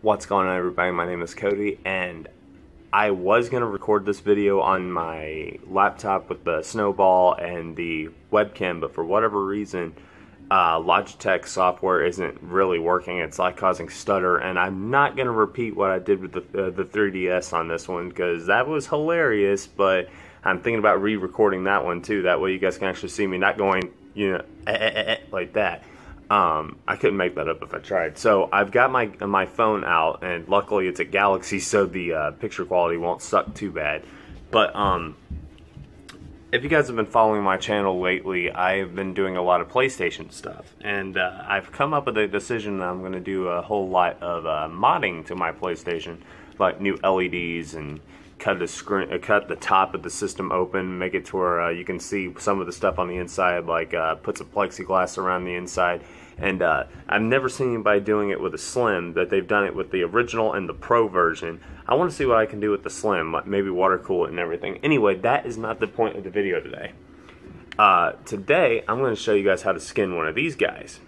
What's going on, everybody? My name is Cody, and I was going to record this video on my laptop with the snowball and the webcam, but for whatever reason, Logitech software isn't really working. It's like causing stutter, and I'm not going to repeat what I did with the 3DS on this one, because that was hilarious, but I'm thinking about re-recording that one too. That way you guys can actually see me not going, like that. I couldn't make that up if I tried. So I've got my phone out, and luckily it's a Galaxy, so the picture quality won't suck too bad. But if you guys have been following my channel lately, I've been doing a lot of PlayStation stuff, and I've come up with a decision that I'm going to do a whole lot of modding to my PlayStation, like new LEDs and cut the top of the system open, make it to where you can see some of the stuff on the inside, like put some plexiglass around the inside. And I've never seen anybody doing it with a Slim, but they've done it with the original and the Pro version. I want to see what I can do with the Slim, like maybe water cool it and everything. Anyway, that is not the point of the video today. Today, I'm going to show you guys how to skin one of these guys.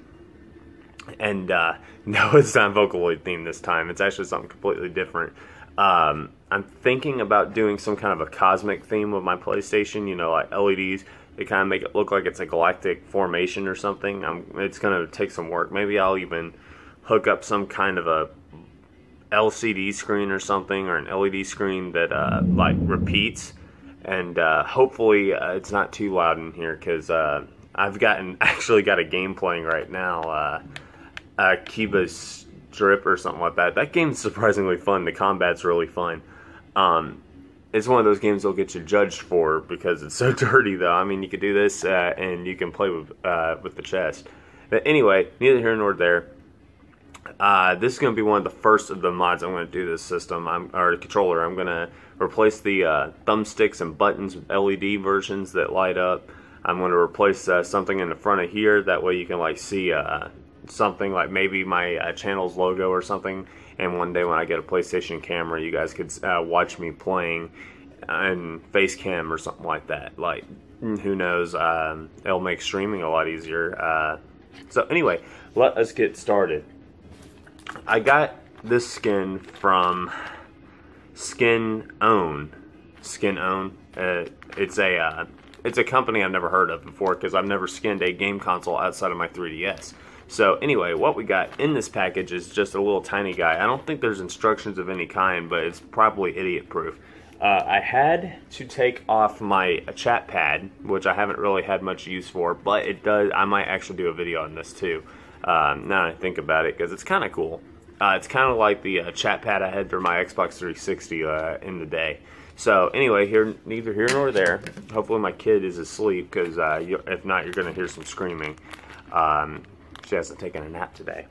And no, it's not Vocaloid themed this time. It's actually something completely different. I'm thinking about doing some kind of a cosmic theme with my PlayStation, you know, like LEDs. They kind of make it look like it's a galactic formation or something. It's going to take some work. Maybe I'll even hook up some kind of a LCD screen or something, or an LED screen that like repeats. And hopefully it's not too loud in here, because I've actually got a game playing right now, Kiba Strip or something like that. That game's surprisingly fun. The combat's really fun. It's one of those games they'll get you judged for because it's so dirty, though. I mean, you could do this and you can play with the chest. But anyway, neither here nor there. This is going to be one of the first of the mods I'm going to do this system, or controller. I'm going to replace the thumbsticks and buttons with LED versions that light up. I'm going to replace something in the front of here. That way you can like see something like maybe my channel's logo or something. And one day when I get a PlayStation camera, you guys could watch me playing in face cam or something like that. Like, who knows, it'll make streaming a lot easier. So anyway, let us get started. I got this skin from SKINOWN. SKINOWN. It's a company I've never heard of before, because I've never skinned a game console outside of my 3DS. So anyway, what we got in this package is just a little tiny guy. I don't think there's instructions of any kind, but it's probably idiot proof. I had to take off my chat pad, which I haven't really had much use for, but it does. I might actually do a video on this too, now that I think about it, because it's kind of cool. It's kind of like the chat pad I had for my Xbox 360 in the day. So anyway, neither here nor there. Hopefully my kid is asleep, because if not, you're going to hear some screaming. She hasn't taken a nap today.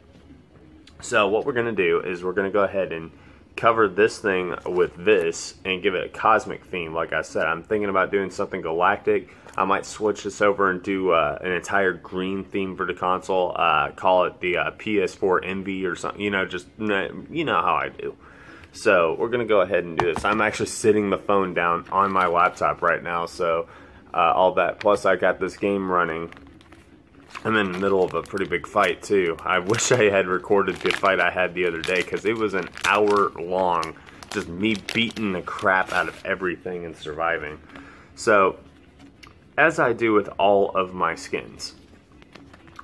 So what we're going to do is we're going to go ahead and cover this thing with this and give it a cosmic theme. Like I said, I'm thinking about doing something galactic. I might switch this over and do an entire green theme for the console. Call it the PS4 Envy or something. You know, just, you know how I do. So we're going to go ahead and do this. I'm actually sitting the phone down on my laptop right now. So all that. Plus I got this game running. I'm in the middle of a pretty big fight too. I wish I had recorded the fight I had the other day, because it was an hour long, just me beating the crap out of everything and surviving. So, as I do with all of my skins,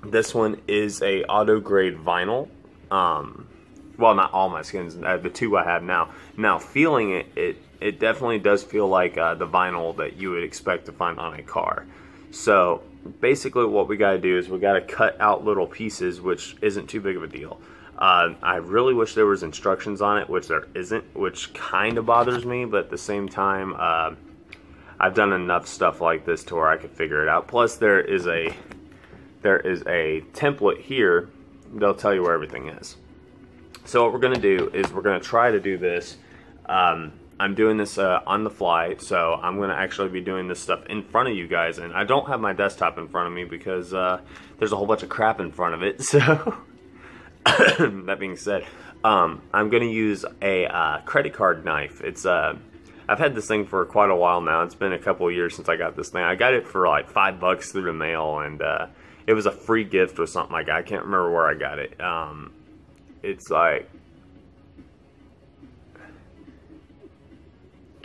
this one is a auto-grade vinyl. Well, not all my skins, the two I have now. Now, feeling it definitely does feel like the vinyl that you would expect to find on a car. So basically what we got to do is we got to cut out little pieces, which isn't too big of a deal. I really wish there was instructions on it, which there isn't, which kind of bothers me, but at the same time, I've done enough stuff like this to where I could figure it out. Plus there is a template here. They'll tell you where everything is. So what we're going to do is we're going to try to do this. I'm doing this on the fly, so I'm going to actually be doing this stuff in front of you guys, and I don't have my desktop in front of me because there's a whole bunch of crap in front of it. So that being said, I'm going to use a credit card knife. It's I've had this thing for quite a while now. It's been a couple of years since I got this thing. I got it for like $5 through the mail, and it was a free gift or something like that. I can't remember where I got it. It's like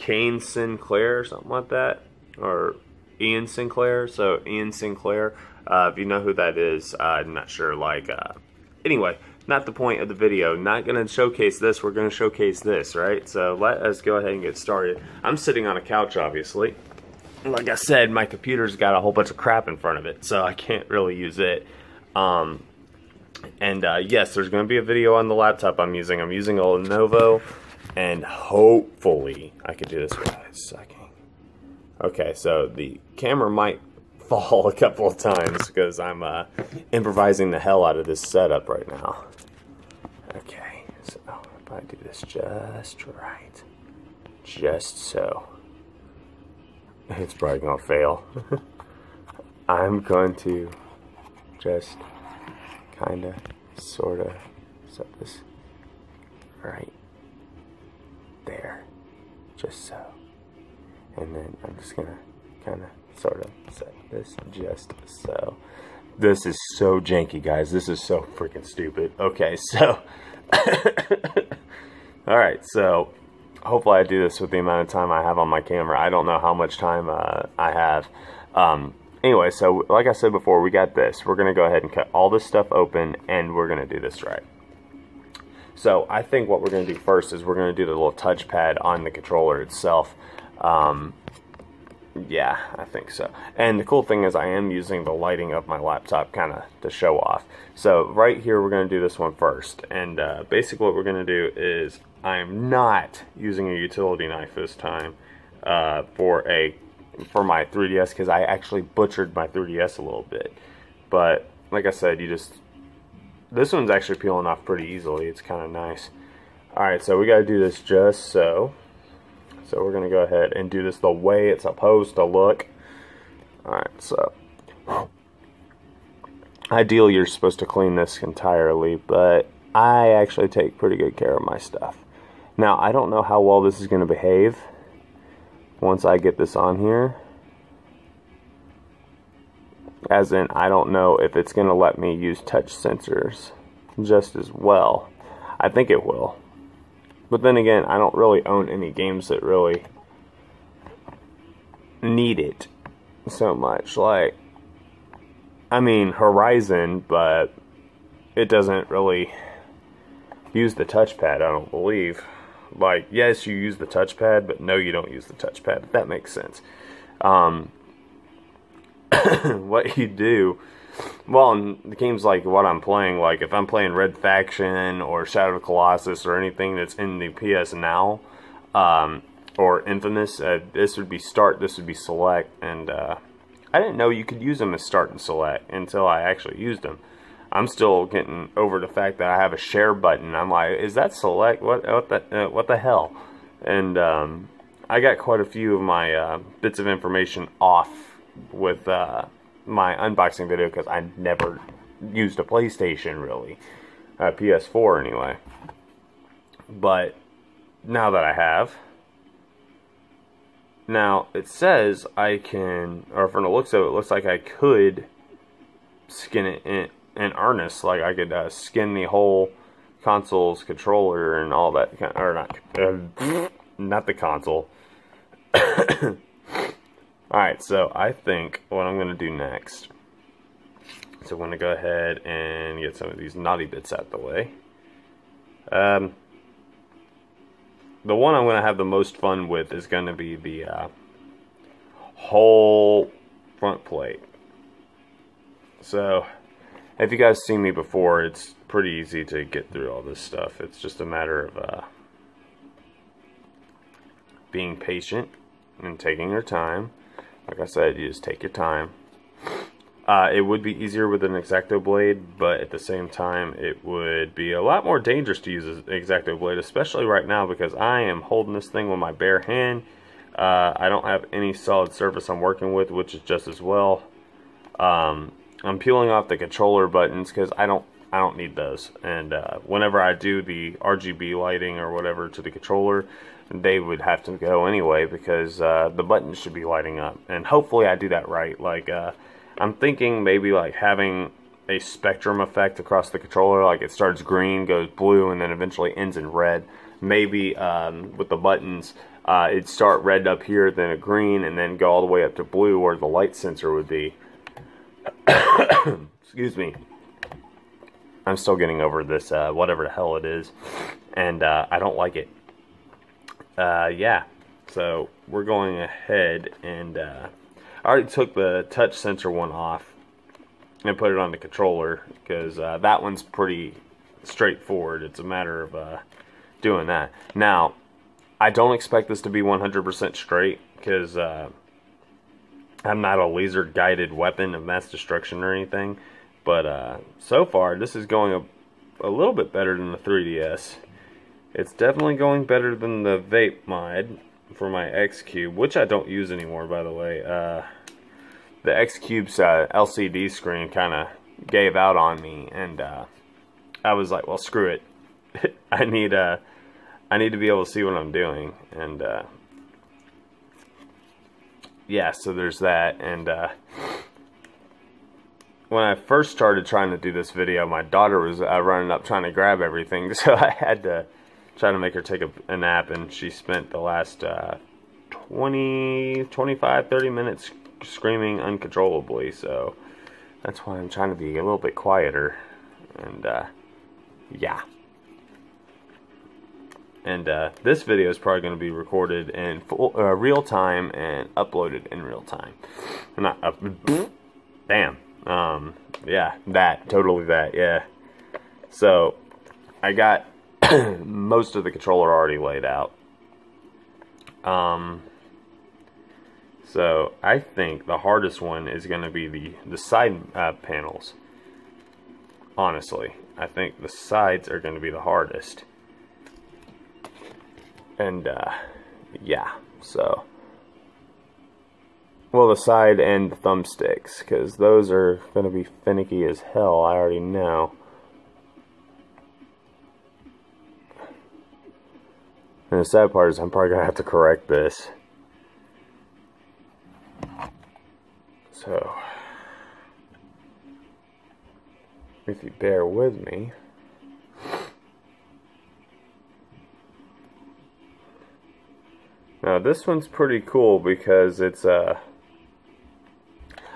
Kane Sinclair or something like that, or Ian Sinclair. So Ian Sinclair, if you know who that is, I'm not sure. Like, anyway, not the point of the video. Not going to showcase this. We're going to showcase this, right? So let us go ahead and get started. I'm sitting on a couch, obviously. Like I said, my computer's got a whole bunch of crap in front of it, so I can't really use it. Yes, there's going to be a video on the laptop I'm using. I'm using a Lenovo, and hopefully I could do this without sucking. Okay, so the camera might fall a couple of times because I'm improvising the hell out of this setup right now. Okay, so if I do this just right, just so, it's probably going to fail. I'm going to just kind of, sort of set this right there, just so. And then I'm just gonna kind of sort of set this just so. This is so janky, guys. This is so freaking stupid. Okay, so all right, so hopefully I do this with the amount of time I have on my camera. I don't know how much time I have. Anyway, so like I said before, we got this. We're gonna go ahead and cut all this stuff open, and we're gonna do this right. So I think what we're gonna do first is we're gonna do the little touchpad on the controller itself. Yeah, I think so. And the cool thing is I am using the lighting of my laptop kind of to show off. So right here, we're going to do this one first. And basically what we're going to do is I'm not using a utility knife this time for my 3DS, because I actually butchered my 3DS a little bit. But like I said, this one's actually peeling off pretty easily. It's kind of nice. Alright, so we got to do this just so. So we're going to go ahead and do this the way it's supposed to look. Alright, so ideally you're supposed to clean this entirely, but I actually take pretty good care of my stuff. Now, I don't know how well this is going to behave once I get this on here. As in, I don't know if it's going to let me use touch sensors just as well. I think it will. But then again, I don't really own any games that really need it so much. Like, I mean, Horizon, but it doesn't really use the touchpad, I don't believe. Like, yes, you use the touchpad, but no, you don't use the touchpad, if that makes sense. What you do, well, in the games like what I'm playing, like if I'm playing Red Faction or Shadow of the Colossus or anything that's in the PS Now, or Infamous, this would be start, this would be select, and I didn't know you could use them as start and select until I actually used them. I'm still getting over the fact that I have a share button. I'm like, is that select? What the hell? And I got quite a few of my bits of information off with my unboxing video because I never used a PlayStation really, PS4 anyway. But now that I have, now it says I can, or from the looks of it, it looks like I could skin it in earnest. Like I could skin the whole console's controller and all that, or not the console. Alright, so I think what I'm going to do next, so I'm going to go ahead and get some of these naughty bits out of the way. The one I'm going to have the most fun with is going to be the whole front plate. So, if you guys seen me before, it's pretty easy to get through all this stuff. It's just a matter of being patient and taking your time. Like I said, you just take your time. It would be easier with an X-Acto blade, but at the same time, it would be a lot more dangerous to use an X-Acto blade, especially right now because I am holding this thing with my bare hand. I don't have any solid surface I'm working with, which is just as well. I'm peeling off the controller buttons because I don't need those. And whenever I do the RGB lighting or whatever to the controller, they would have to go anyway because the buttons should be lighting up. And hopefully I do that right. Like I'm thinking maybe like having a spectrum effect across the controller, like it starts green, goes blue, and then eventually ends in red. Maybe with the buttons, it'd start red up here, then a green, and then go all the way up to blue where the light sensor would be. Excuse me. I'm still getting over this, whatever the hell it is, and I don't like it. Yeah, so we're going ahead and I already took the touch sensor one off and put it on the controller, because that one's pretty straightforward. It's a matter of doing that. Now, I don't expect this to be 100% straight, because I'm not a laser guided weapon of mass destruction or anything. But so far, this is going a little bit better than the 3DS. It's definitely going better than the vape mod for my X-Cube, which I don't use anymore, by the way. The X-Cube's LCD screen kind of gave out on me, and I was like, well, screw it. I need to be able to see what I'm doing, and yeah, so there's that. And when I first started trying to do this video, my daughter was running up trying to grab everything, so I had to try to make her take a nap, and she spent the last 25, 30 minutes screaming uncontrollably, so that's why I'm trying to be a little bit quieter. And yeah. And this video is probably going to be recorded in full, real time and uploaded in real time. Not up. Damn. Yeah, totally that, yeah. So, I got most of the controller already laid out. So, I think the hardest one is going to be the side panels. Honestly, I think the sides are going to be the hardest. And, yeah, so... Well, the side and the thumbsticks, because those are going to be finicky as hell, I already know. And the sad part is I'm probably going to have to correct this. So, if you bear with me. Now, this one's pretty cool because it's, I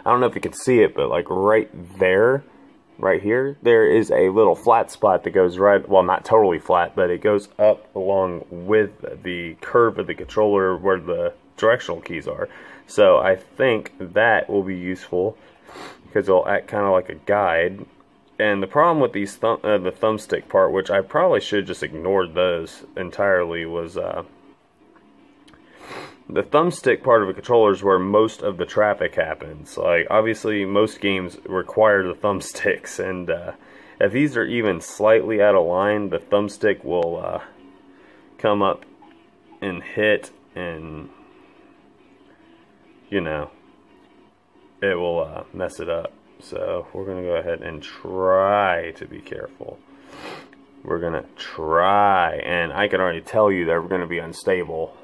don't know if you can see it, but like right there, right here, there is a little flat spot that goes right, well, not totally flat, but it goes up along with the curve of the controller where the directional keys are. So I think that will be useful because it'll act kind of like a guide. And the problem with these the thumbstick part, which I probably should just ignored those entirely, was the thumbstick part of a controller is where most of the traffic happens. Like, obviously, most games require the thumbsticks, and if these are even slightly out of line, the thumbstick will come up and hit, and, you know, it will mess it up. So, we're going to go ahead and try to be careful. We're going to try, and I can already tell you they're going to be unstable.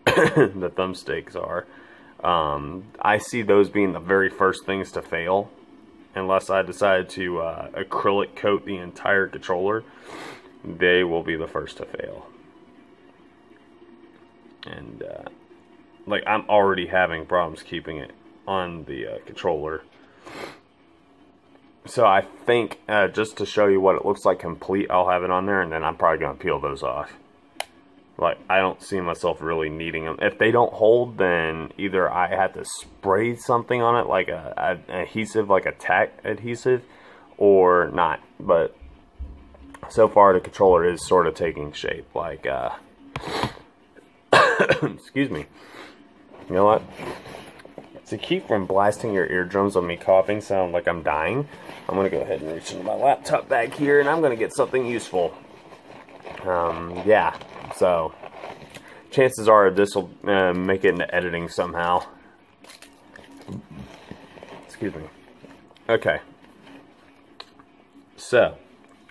The thumbsticks are. I see those being the very first things to fail, unless I decide to acrylic coat the entire controller. They will be the first to fail. And like, I'm already having problems keeping it on the controller. So I think just to show you what it looks like complete, I'll have it on there, and then I'm probably going to peel those off. Like, I don't see myself really needing them. If they don't hold, then either I have to spray something on it, like an adhesive, like a tack adhesive, or not. But so far, the controller is sort of taking shape. Like, excuse me. You know what? To keep from blasting your eardrums on me coughing sound like I'm dying, I'm going to go ahead and reach into my laptop bag here, and I'm going to get something useful. Yeah. So, chances are this will make it into editing somehow. Excuse me. Okay. So,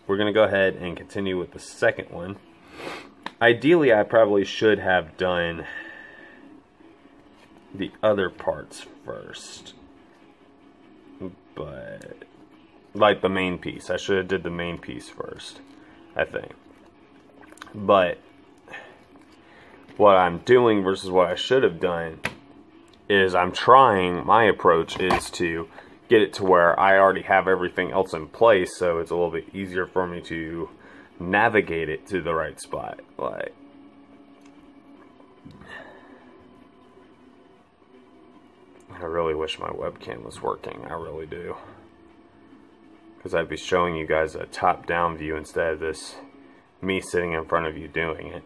we're going to go ahead and continue with the second one. Ideally, I probably should have done the other parts first. But, like the main piece. I should have did the main piece first, I think. But what I'm doing versus what I should have done is my approach is to get it to where I already have everything else in place, so it's a little bit easier for me to navigate it to the right spot. Like, I really wish my webcam was working. I really do. Because I'd be showing you guys a top-down view instead of this me sitting in front of you doing it.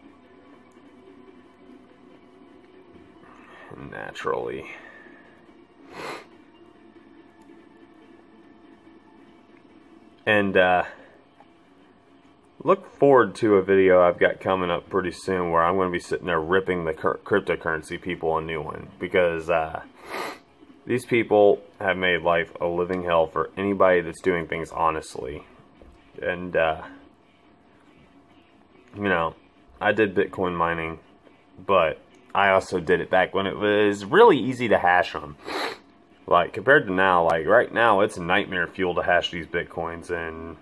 Naturally. And look forward to a video I've got coming up pretty soon where I'm going to be sitting there ripping the cryptocurrency people a new one, because these people have made life a living hell for anybody that's doing things honestly. And you know, I did Bitcoin mining, but I also did it back when it was really easy to hash them. Like, compared to now, like, right now, it's nightmare fuel to hash these Bitcoins, and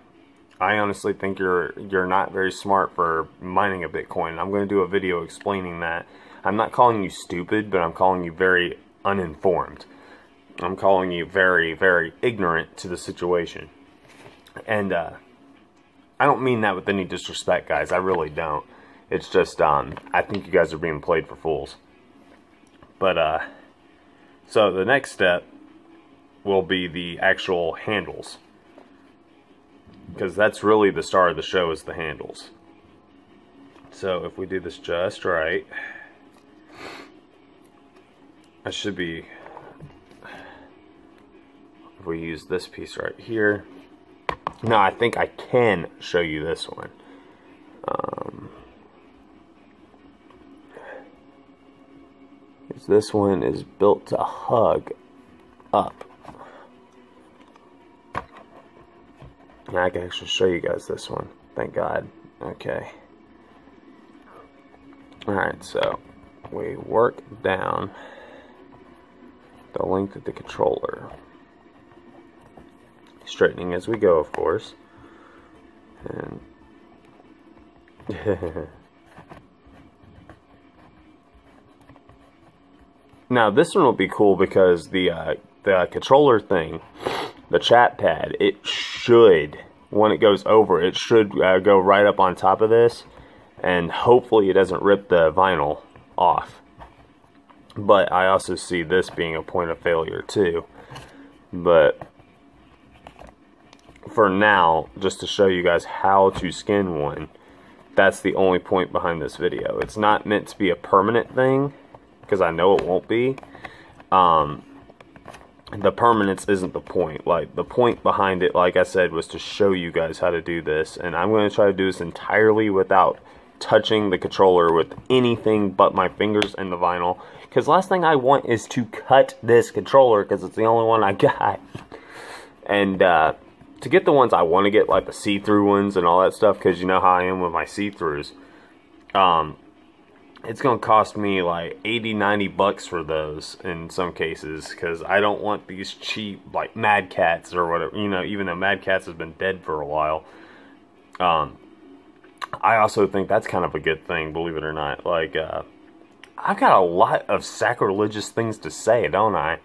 I honestly think you're not very smart for mining a Bitcoin. I'm going to do a video explaining that. I'm not calling you stupid, but I'm calling you very uninformed. I'm calling you very, very ignorant to the situation. And, I don't mean that with any disrespect, guys. I really don't. It's just, I think you guys are being played for fools. But, so the next step will be the actual handles, because that's really the star of the show, is the handles. So if we do this just right, I should be, if we use this piece right here. No, I think I can show you this one. This one is built to hug up. And I can actually show you guys this one. Thank God. Okay. Alright, so we work down the length of the controller. Straightening as we go, of course. And now this one will be cool because the controller thing, the chat pad, it should, when it goes over, it should go right up on top of this, and hopefully it doesn't rip the vinyl off. But I also see this being a point of failure too. But for now, just to show you guys how to skin one, that's the only point behind this video. It's not meant to be a permanent thing, because I know it won't be. The permanence isn't the point. Like, the point behind it, like I said, was to show you guys how to do this. And I'm going to try to do this entirely without touching the controller with anything but my fingers and the vinyl. Because last thing I want is to cut this controller, because it's the only one I got. And to get the ones I want to get, like the see-through ones and all that stuff, because you know how I am with my see-throughs, it's going to cost me like 80, 90 bucks for those in some cases, because I don't want these cheap, like, Mad Cats or whatever, you know, even though Mad Cats has been dead for a while. I also think that's kind of a good thing, believe it or not. Like, I've got a lot of sacrilegious things to say, don't I?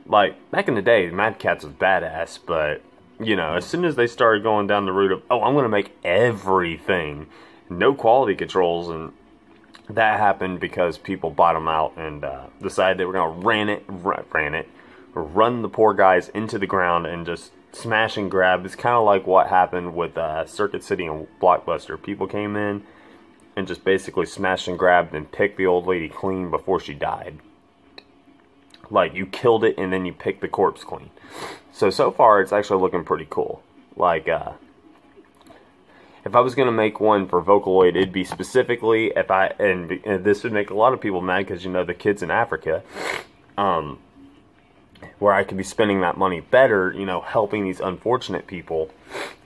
Like, back in the day, Mad Cats was badass, but, you know, as soon as they started going down the route of, oh, I'm going to make everything, no quality controls, and that happened because people bought them out and decided they were going to run the poor guys into the ground and just smash and grab. It's kind of like what happened with Circuit City and Blockbuster. People came in and just basically smashed and grabbed and picked the old lady clean before she died. Like, you killed it and then you picked the corpse clean. So far it's actually looking pretty cool. Like, if I was going to make one for Vocaloid, it'd be specifically, and this would make a lot of people mad because, you know, the kids in Africa, where I could be spending that money better, you know, helping these unfortunate people,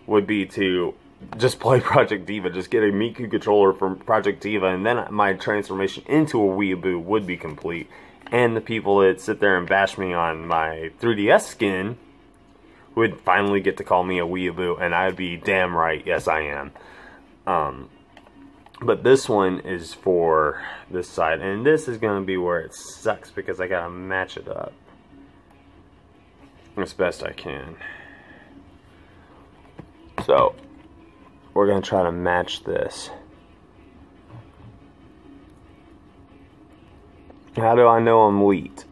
would be to just play Project Diva, just get a Miku controller from Project Diva, and then my transformation into a weeaboo would be complete. And the people that sit there and bash me on my 3DS skin would finally get to call me a weeaboo, and I'd be damn right, yes I am. But this one is for this side, and this is going to be where it sucks because I got to match it up as best I can. So we're going to try to match this. How do I know I'm elite?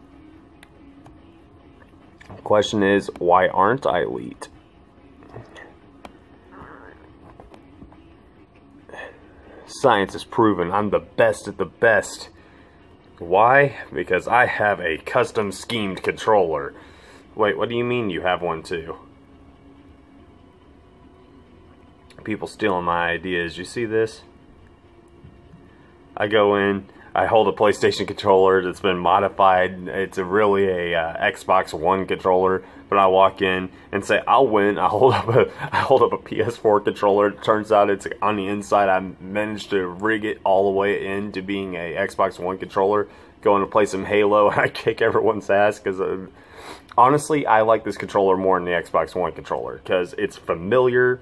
The question is, why aren't I elite? Science has proven I'm the best at the best. Why? Because I have a custom schemed controller. Wait, what do you mean you have one too? People stealing my ideas. You see this? I go in, I hold a PlayStation controller that's been modified. It's really a Xbox One controller, but I walk in and say I'll win. I hold up a PS4 controller. It turns out it's on the inside. I managed to rig it all the way into being a Xbox One controller. Going to play some Halo, and I kick everyone's ass because honestly, I like this controller more than the Xbox One controller because it's familiar.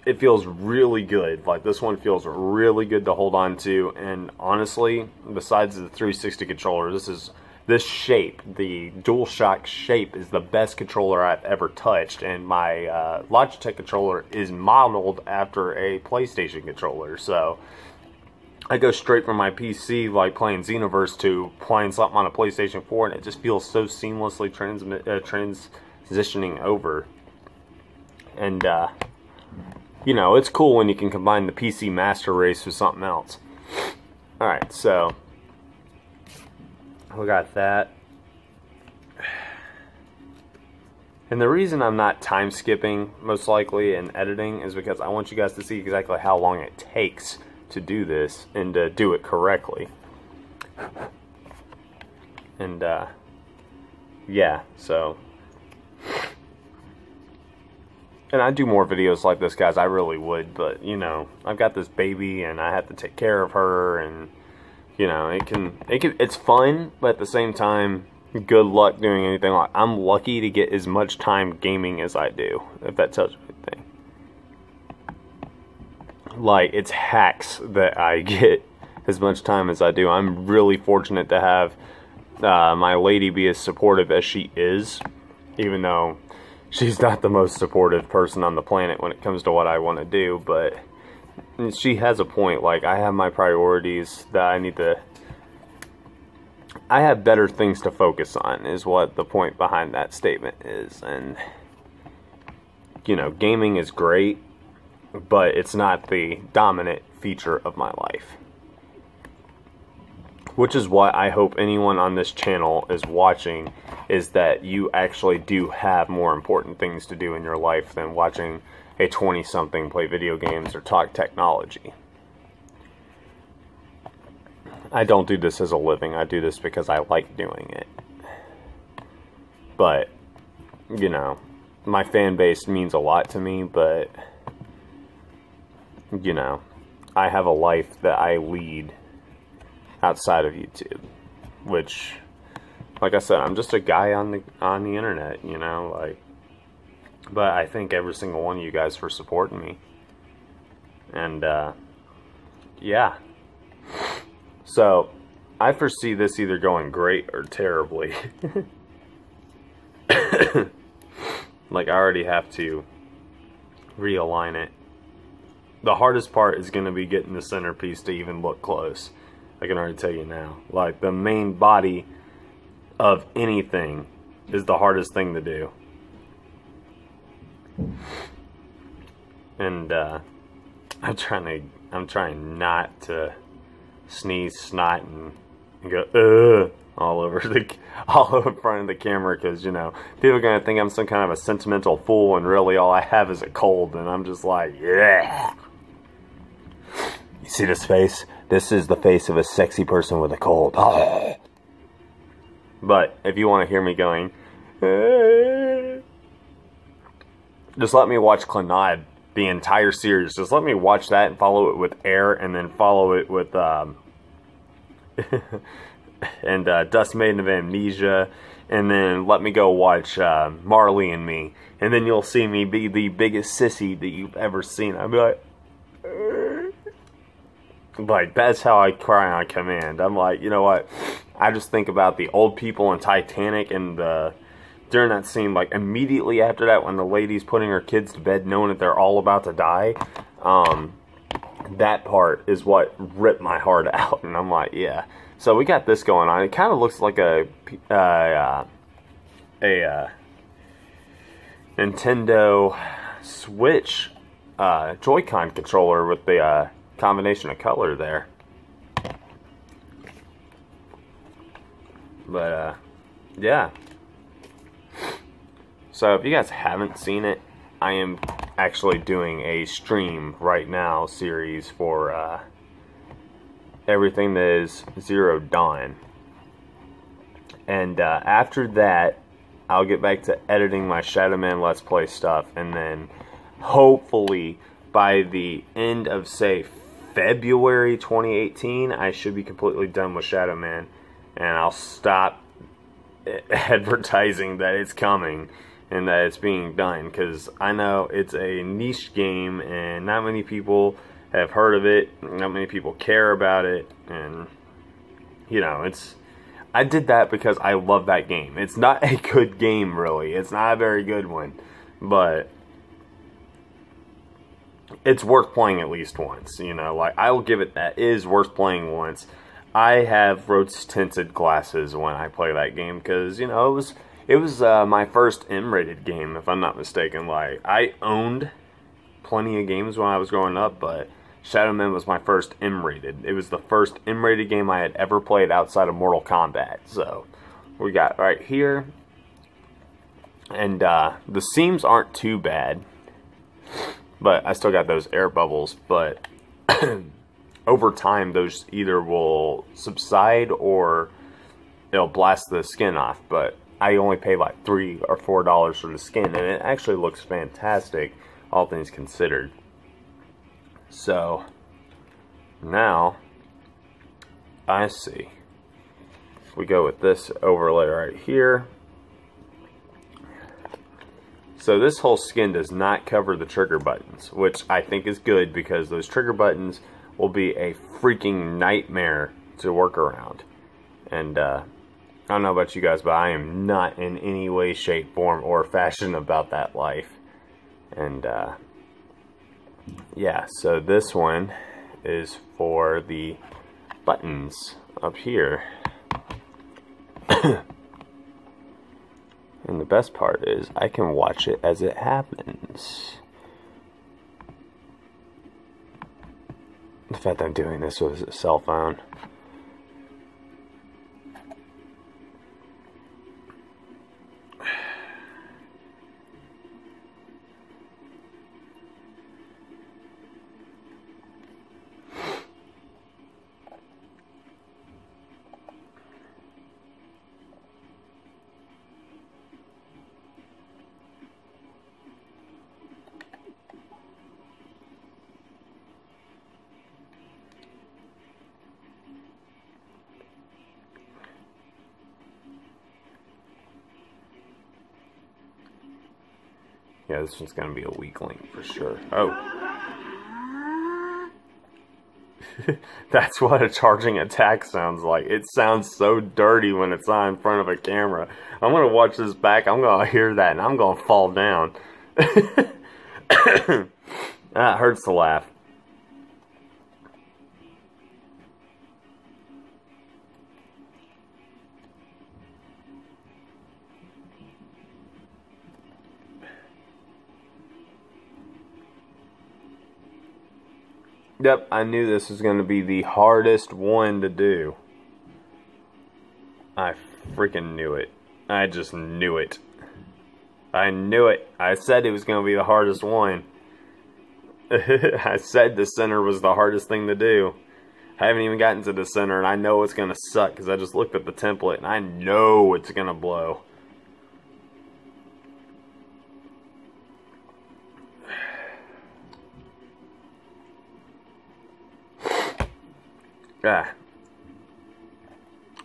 It feels really good. Like, this one feels really good to hold on to, and honestly, besides the 360 controller, this shape, the DualShock shape, is the best controller I've ever touched, and my Logitech controller is modeled after a PlayStation controller. So I go straight from my PC, like playing Xenoverse, to playing something on a PlayStation 4, and it just feels so seamlessly transitioning over. And you know, it's cool when you can combine the PC Master Race with something else. Alright, so we got that. And the reason I'm not time skipping, most likely, in editing is because I want you guys to see exactly how long it takes to do this and to do it correctly. And yeah, so, and I do more videos like this, guys. I really would, but you know, I've got this baby and I have to take care of her, and you know, it's fun, but at the same time, good luck doing anything. Like, I'm lucky to get as much time gaming as I do, if that tells you anything. Like, it's hacks that I get as much time as I do. I'm really fortunate to have my lady be as supportive as she is, even though she's not the most supportive person on the planet when it comes to what I want to do, but she has a point. Like, I have my priorities that I have better things to focus on, is what the point behind that statement is. And, you know, gaming is great, but it's not the dominant feature of my life. Which is what I hope anyone on this channel is watching, is that you actually do have more important things to do in your life than watching a 20-something play video games or talk technology. I don't do this as a living. I do this because I like doing it. But, you know, my fan base means a lot to me, but, you know, I have a life that I lead outside of YouTube, which, like I said, I'm just a guy on the internet, you know, like, but I thank every single one of you guys for supporting me. And yeah, so I foresee this either going great or terribly. Like, I already have to realign it. The hardest part is going to be getting the centerpiece to even look close. I can already tell you now. Like, the main body of anything is the hardest thing to do. And I'm trying not to sneeze snot and go all over in front of the camera, because, you know, people are gonna think I'm some kind of a sentimental fool, and really all I have is a cold, and I'm just like, yeah. You see this face? This is the face of a sexy person with a cold. Oh. But if you want to hear me going, just let me watch Clannad, the entire series. Just let me watch that and follow it with Air, and then follow it with and Dust Maiden of Amnesia, and then let me go watch Marley and Me, and then you'll see me be the biggest sissy that you've ever seen. I'll be like, Like, that's how I cry on command. I'm like, you know what? I just think about the old people in Titanic and during that scene, like, immediately after that, when the lady's putting her kids to bed knowing that they're all about to die, that part is what ripped my heart out. And I'm like, yeah. So we got this going on. It kind of looks like a Nintendo Switch Joy-Con controller with the combination of color there. But yeah. So if you guys haven't seen it, I am actually doing a stream right now series for everything that is Zero Dawn. And after that, I'll get back to editing my Shadow Man Let's Play stuff, and then hopefully by the end of, say, February 2018, I should be completely done with Shadow Man, and I'll stop advertising that it's coming and that it's being done, because I know it's a niche game and not many people have heard of it, not many people care about it, and you know, I did that because I love that game. It's not a good game, really. It's not a very good one, but it's worth playing at least once, you know. Like, I will give it that. It is worth playing once. I have rose-tinted glasses when I play that game because, you know, it was my first M-rated game, if I'm not mistaken. Like, I owned plenty of games when I was growing up, but Shadow Man was my first M-rated. It was the first M-rated game I had ever played outside of Mortal Kombat. So, we got right here. And the seams aren't too bad, but I still got those air bubbles. But over time, those either will subside or it'll blast the skin off. But I only paid like $3 or $4 for the skin, and it actually looks fantastic, all things considered. So now I see. We go with this overlay right here. So this whole skin does not cover the trigger buttons, which I think is good because those trigger buttons will be a freaking nightmare to work around. And I don't know about you guys, but I am not in any way, shape, form, or fashion about that life. And yeah, so this one is for the buttons up here. And the best part is I can watch it as it happens. The fact that I'm doing this with a cell phone. Yeah, this one's going to be a weak link for sure. Oh. That's what a charging attack sounds like. It sounds so dirty when it's on in front of a camera. I'm going to watch this back. I'm going to hear that and I'm going to fall down. That hurts to laugh. Yep, I knew this was going to be the hardest one to do. I freaking knew it. I just knew it. I knew it. I said it was going to be the hardest one. I said the center was the hardest thing to do. I haven't even gotten to the center, and I know it's going to suck because I just looked at the template, and I know it's going to blow. Ah.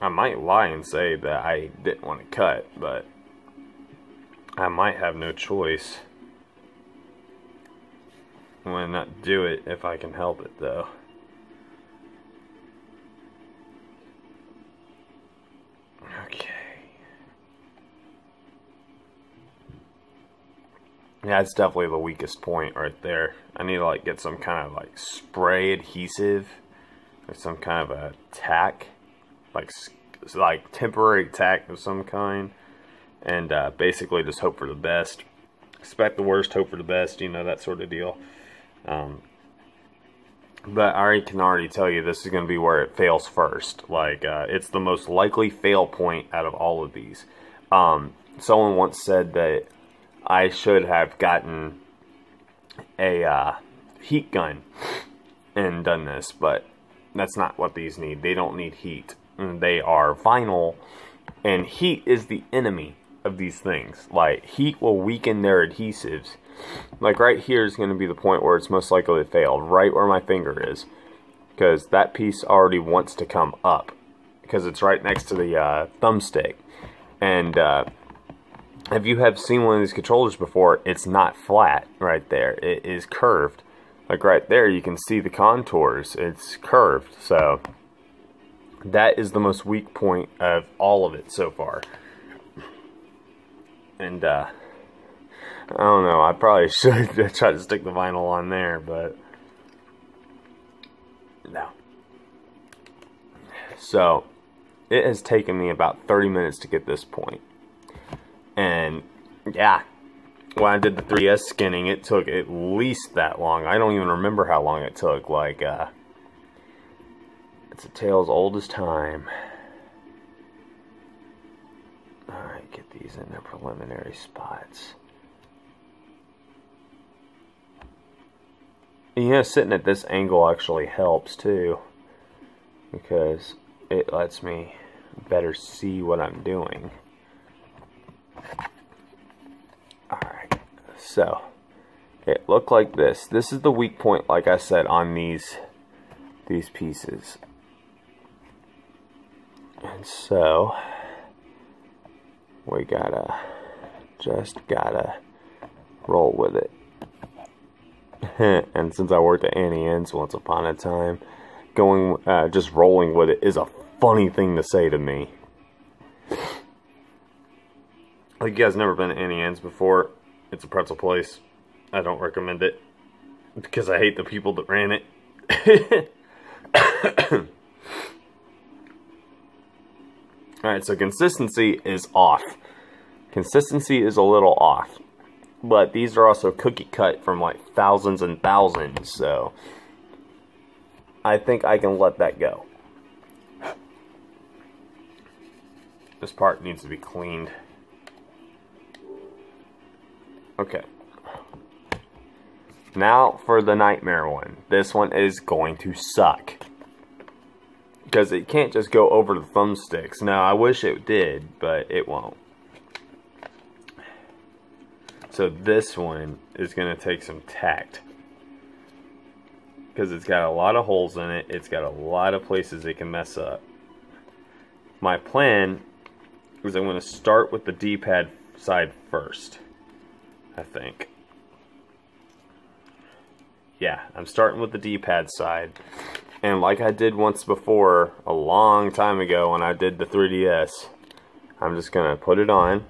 I might lie and say that I didn't want to cut, but I might have no choice. I'm going to not do it if I can help it, though. Yeah, it's definitely the weakest point right there. I need to like get some kind of like spray adhesive or some kind of a tack, like temporary tack of some kind, and basically just hope for the best. Expect the worst, hope for the best, you know, that sort of deal. But I can already tell you this is going to be where it fails first. Like, it's the most likely fail point out of all of these. Someone once said that I should have gotten a heat gun and done this, but that's not what these need. They don't need heat. They are vinyl, and heat is the enemy of these things. Like, heat will weaken their adhesives. Like, right here is going to be the point where it's most likely to fail, right where my finger is, because that piece already wants to come up, because it's right next to the thumbstick. And if you have seen one of these controllers before, it's not flat right there. It is curved. Like right there, you can see the contours. It's curved. So that is the most weak point of all of it so far. And I don't know, I probably should try to stick the vinyl on there, but no. So it has taken me about 30 minutes to get this point. And yeah, when I did the 3DS skinning, it took at least that long. I don't even remember how long it took. Like, it's a tale as old as time. Alright, get these in their preliminary spots. You know, sitting at this angle actually helps too, because it lets me better see what I'm doing. Alright, so it looked like this. This is the weak point, like I said, on these pieces. And so we just gotta roll with it. And since I worked at Annie Ann's once upon a time, just rolling with it is a funny thing to say to me. Like, you guys never been to Annie Ann's before? It's a pretzel place. I don't recommend it because I hate the people that ran it. Alright, so consistency is off. Consistency is a little off. But these are also cookie cut from like thousands and thousands, so I think I can let that go. This part needs to be cleaned. Okay. Now for the nightmare one. This one is going to suck, because it can't just go over the thumbsticks. Now, I wish it did, but it won't. So this one is going to take some tact, because it's got a lot of holes in it. It's got a lot of places it can mess up. My plan is I'm going to start with the D-pad side first, I think. Yeah, I'm starting with the D-pad side. And like I did once before, a long time ago when I did the 3DS, I'm just going to put it on,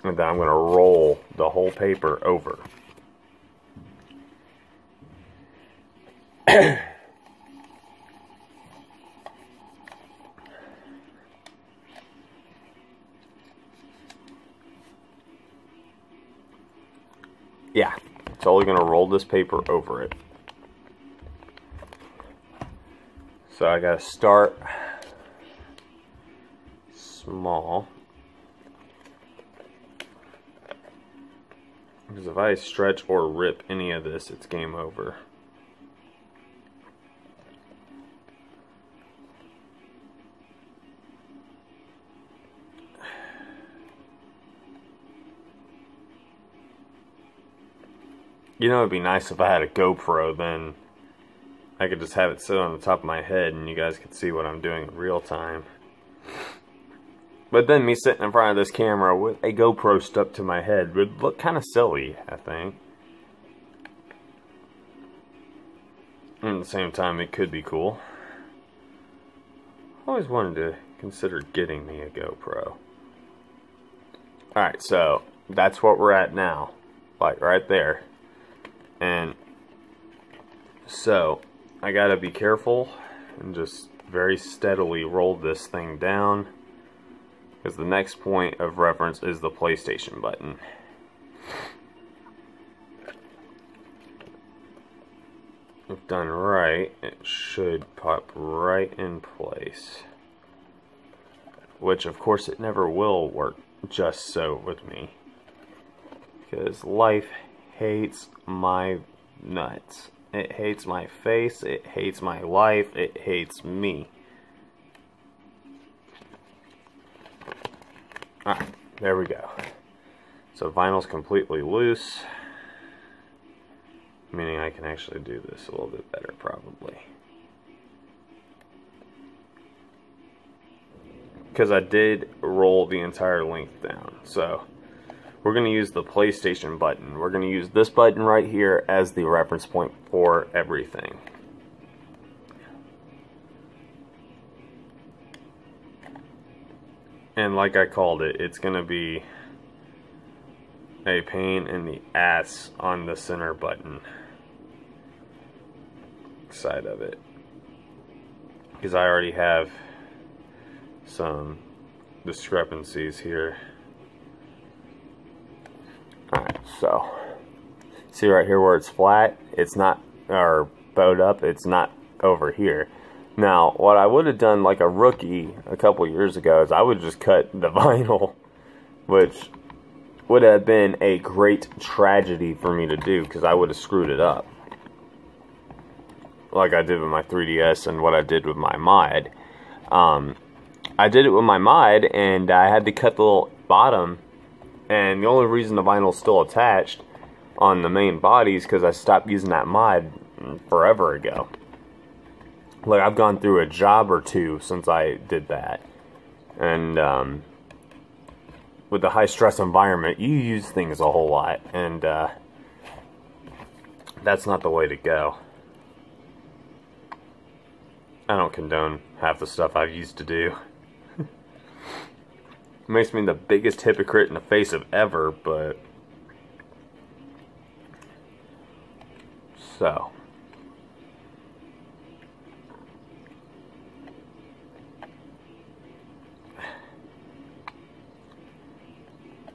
and then I'm going to roll the whole paper over. Yeah, totally going to roll this paper over it. So I got to start small. Because if I stretch or rip any of this, it's game over. You know, it'd be nice if I had a GoPro, then I could just have it sit on the top of my head and you guys could see what I'm doing in real time. But then me sitting in front of this camera with a GoPro stuck to my head would look kind of silly, I think. And at the same time, it could be cool. I always wanted to consider getting me a GoPro. Alright, so that's what we're at now. like right there. And so I gotta be careful and just very steadily roll this thing down, because the next point of reference is the PlayStation button. If done right, it should pop right in place. Which, of course, it never will work just so with me, because life hates my nuts. It hates my face, it hates my life, it hates me. Alright, there we go. So vinyl's completely loose, meaning I can actually do this a little bit better probably. Because I did roll the entire length down. So we're going to use the PlayStation button. We're going to use this button right here as the reference point for everything. And like I called it, it's going to be a pain in the ass on the center button side of it, because I already have some discrepancies here. Alright, so see right here where it's flat, it's not, or bowed up, it's not over here. Now what I would have done like a rookie a couple years ago is I would just cut the vinyl, which would have been a great tragedy for me to do, because I would have screwed it up like I did with my 3DS and what I did with my mod. I did it with my mod, and I had to cut the little bottom, and the only reason the vinyl's still attached on the main body is because I stopped using that mod forever ago. Like, I've gone through a job or two since I did that, and with the high stress environment, you use things a whole lot, and that's not the way to go. I don't condone half the stuff I used to do. It makes me the biggest hypocrite in the face of ever, but so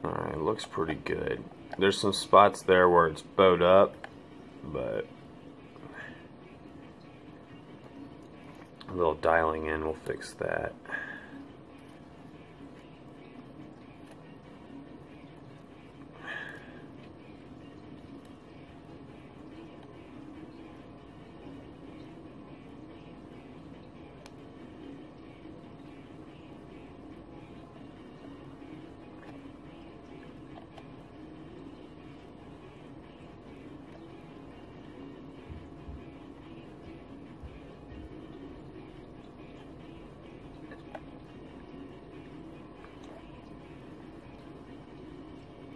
alright, looks pretty good. There's some spots there where it's bowed up, but a little dialing in will fix that.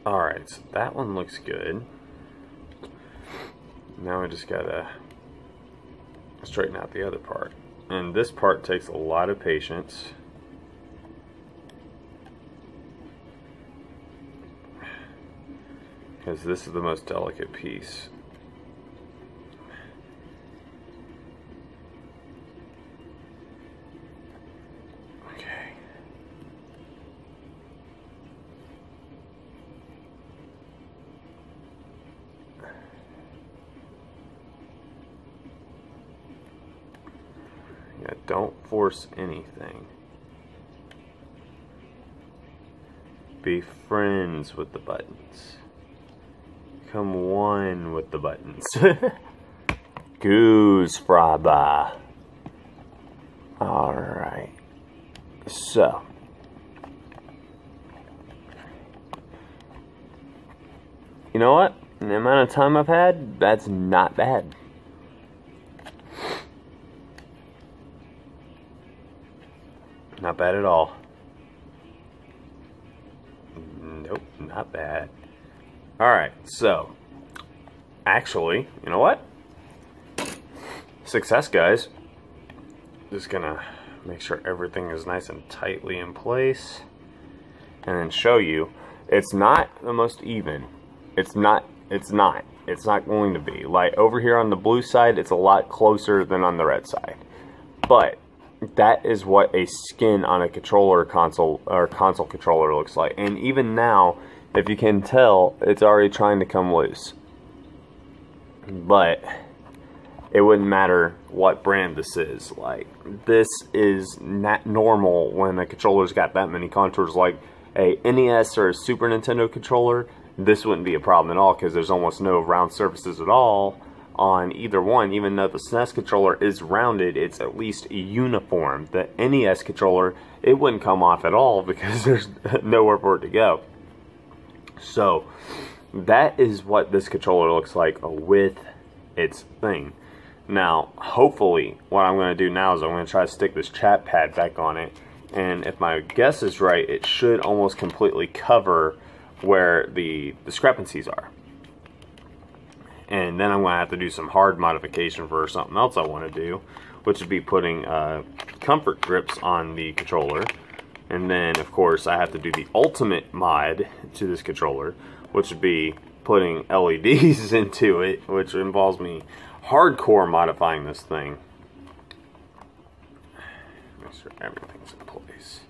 Alright, so that one looks good. Now we just gotta straighten out the other part. And this part takes a lot of patience. Because this is the most delicate piece. Yeah, don't force anything. Be friends with the buttons. Become one with the buttons. Goose fraba. Alright. So. You know what? In the amount of time I've had, that's not bad. Not bad at all. Nope, not bad. Alright, so actually, you know what? Success, guys. Just gonna make sure everything is nice and tightly in place, and then show you it's not the most even. It's not It's not. It's not going to be. Like, over here on the blue side, it's a lot closer than on the red side. But that is what a skin on a controller console, or console controller, looks like. And even now, if you can tell, it's already trying to come loose. But it wouldn't matter what brand this is. Like, this is not normal when a controller's got that many contours. Like a NES or a Super Nintendo controller, this wouldn't be a problem at all, because there's almost no round surfaces at all on either one. Even though the SNES controller is rounded, it's at least uniform. The NES controller, it wouldn't come off at all because there's nowhere for it to go. So that is what this controller looks like with its thing. Now, hopefully, what I'm going to do now is I'm going to try to stick this chat pad back on it, and if my guess is right, it should almost completely cover where the discrepancies are. And then I'm going to have to do some hard modification for something else I want to do, which would be putting comfort grips on the controller. And then, of course, I have to do the ultimate mod to this controller, which would be putting LEDs into it, which involves me hardcore modifying this thing. Make sure everything's in place.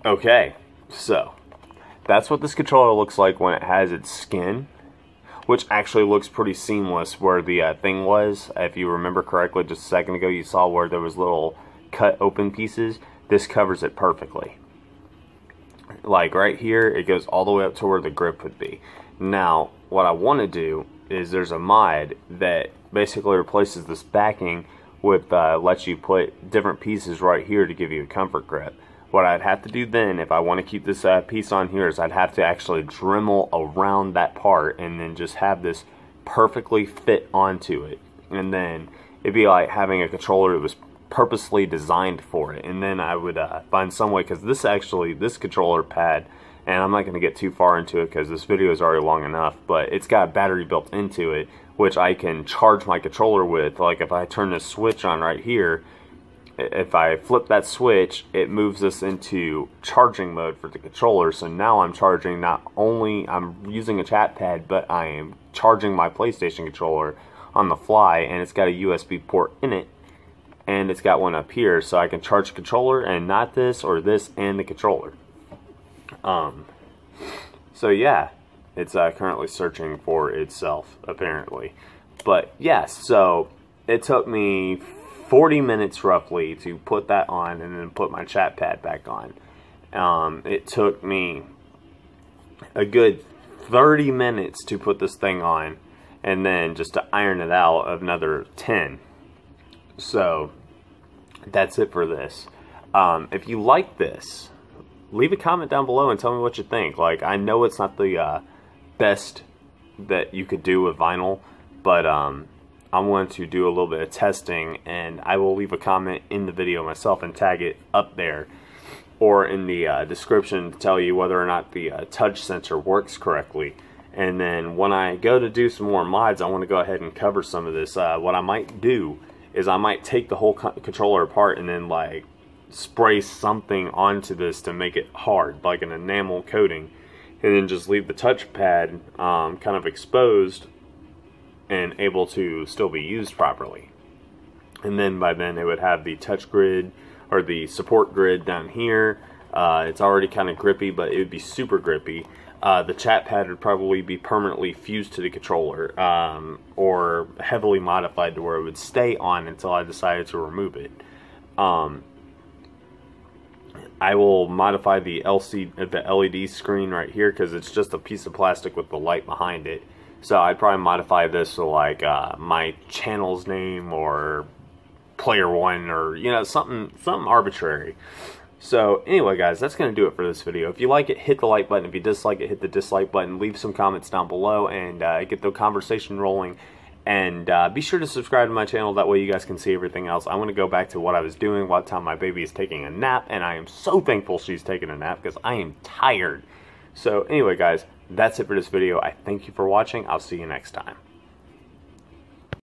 Okay, so that's what this controller looks like when it has its skin, which actually looks pretty seamless where the thing was. If you remember correctly, just a second ago, you saw where there was little cut open pieces. This covers it perfectly. Like right here, it goes all the way up to where the grip would be. Now, what I want to do is there's a mod that basically replaces this backing with lets you put different pieces right here to give you a comfort grip. What I'd have to do then, if I want to keep this piece on here, is I'd have to actually Dremel around that part and then just have this perfectly fit onto it. And then it'd be like having a controller that was purposely designed for it. And then I would find some way, because this controller pad, and I'm not going to get too far into it because this video is already long enough, but it's got a battery built into it, which I can charge my controller with. Like if I turn this switch on right here, if I flip that switch, it moves us into charging mode for the controller. So now I'm charging, not only I'm using a chat pad, but I am charging my PlayStation controller on the fly, and it's got a USB port in it, and it's got one up here, so I can charge the controller and not this or this and the controller. So yeah, it's currently searching for itself, apparently. But yes, so it took me 40 minutes roughly to put that on and then put my chat pad back on. It took me a good 30 minutes to put this thing on, and then just to iron it out another 10. So that's it for this. If you like this, leave a comment down below and tell me what you think. Like, I know it's not the best that you could do with vinyl, but I want to do a little bit of testing, and I will leave a comment in the video myself and tag it up there or in the description to tell you whether or not the touch sensor works correctly. And then when I go to do some more mods, I want to go ahead and cover some of this. What I might do is I might take the whole controller apart and then like spray something onto this to make it hard, like an enamel coating, and then just leave the touchpad kind of exposed and able to still be used properly. And then by then it would have the touch grid or the support grid down here. It's already kind of grippy, but it would be super grippy. The chat pad would probably be permanently fused to the controller, or heavily modified to where it would stay on until I decided to remove it. I will modify the LED screen right here because it's just a piece of plastic with the light behind it. So I'd probably modify this to like my channel's name or player one, or you know, something arbitrary. So anyway guys, that's going to do it for this video. If you like it, hit the like button. If you dislike it, hit the dislike button. Leave some comments down below and get the conversation rolling. And be sure to subscribe to my channel, that way you guys can see everything else. I want to go back to what I was doing while time my baby is taking a nap, and I am so thankful she's taking a nap because I am tired. So anyway guys, that's it for this video. I thank you for watching. I'll see you next time.